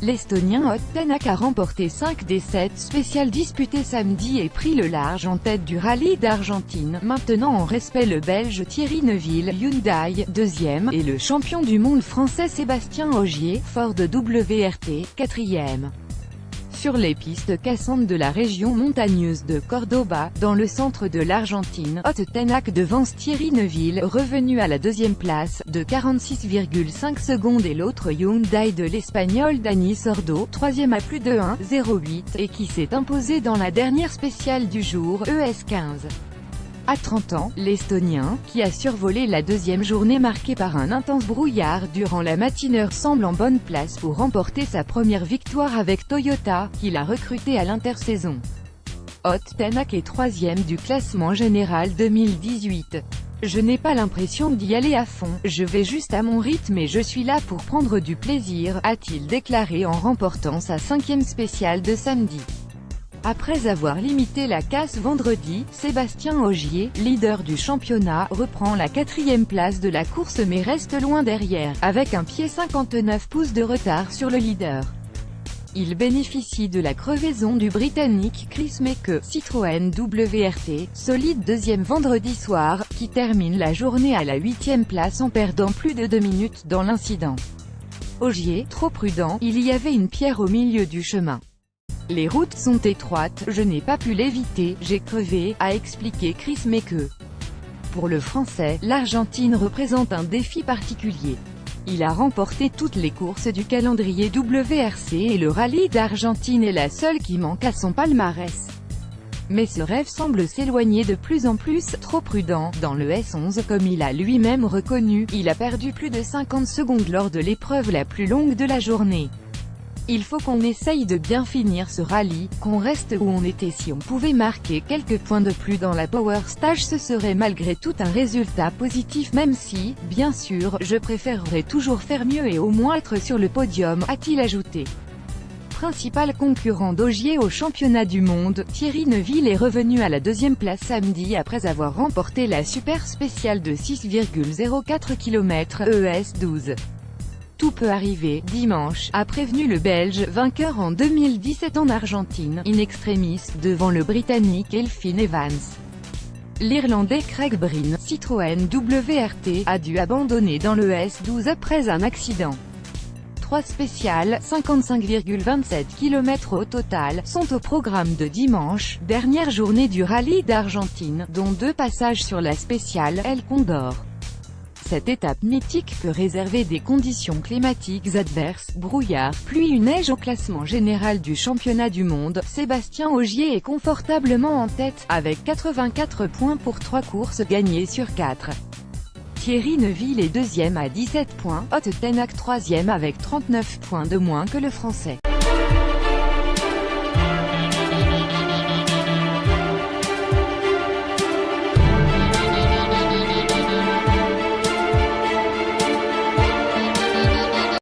L'Estonien Ott Tänak a remporté 5 des 7 spéciales disputées samedi et pris le large en tête du rallye d'Argentine, maintenant en respect le Belge Thierry Neuville, Hyundai, 2e, et le champion du monde français Sébastien Ogier, Ford WRT, 4e. Sur les pistes cassantes de la région montagneuse de Cordoba, dans le centre de l'Argentine, Ott Tänak devance Thierry Neuville, revenu à la deuxième place, de 46,5 secondes, et l'autre Hyundai de l'Espagnol Dani Sordo, troisième à plus de 1,08, et qui s'est imposé dans la dernière spéciale du jour, ES15. À 30 ans, l'Estonien, qui a survolé la deuxième journée marquée par un intense brouillard durant la matinée, semble en bonne place pour remporter sa première victoire avec Toyota, qui l'a recruté à l'intersaison. Ott Tänak est 3e du classement général 2018. Je n'ai pas l'impression d'y aller à fond, je vais juste à mon rythme et je suis là pour prendre du plaisir, a-t-il déclaré en remportant sa 5e spéciale de samedi. Après avoir limité la casse vendredi, Sébastien Ogier, leader du championnat, reprend la 4e place de la course mais reste loin derrière, avec un pied 59 pouces de retard sur le leader. Il bénéficie de la crevaison du Britannique Chris Meeke, Citroën WRT, solide 2e vendredi soir, qui termine la journée à la 8e place en perdant plus de 2 minutes dans l'incident. Ogier, trop prudent, il y avait une pierre au milieu du chemin. Les routes sont étroites, je n'ai pas pu l'éviter, j'ai crevé, a expliqué Chris Meeke. Pour le Français, l'Argentine représente un défi particulier. Il a remporté toutes les courses du calendrier WRC et le rallye d'Argentine est la seule qui manque à son palmarès. Mais ce rêve semble s'éloigner de plus en plus, trop prudent, dans le S11 comme il a lui-même reconnu, il a perdu plus de 50 secondes lors de l'épreuve la plus longue de la journée. Il faut qu'on essaye de bien finir ce rallye, qu'on reste où on était. Si on pouvait marquer quelques points de plus dans la Power Stage, ce serait malgré tout un résultat positif, même si, bien sûr, je préférerais toujours faire mieux et au moins être sur le podium, a-t-il ajouté. Principal concurrent d'Ogier au championnat du monde, Thierry Neuville est revenu à la 2e place samedi après avoir remporté la super spéciale de 6,04 km ES12. Tout peut arriver, dimanche, a prévenu le Belge, vainqueur en 2017 en Argentine, in extremis, devant le Britannique Elfyn Evans. L'Irlandais Craig Breen, Citroën WRT, a dû abandonner dans le S12 après un accident. 3 spéciales, 55,27 km au total, sont au programme de dimanche, dernière journée du rallye d'Argentine, dont 2 passages sur la spéciale El Condor. Cette étape mythique peut réserver des conditions climatiques adverses, brouillard, pluie ou neige au classement général du championnat du monde. Sébastien Ogier est confortablement en tête, avec 84 points pour 3 courses gagnées sur 4. Thierry Neuville est 2e à 17 points, Ott Tänak 3e avec 39 points de moins que le Français.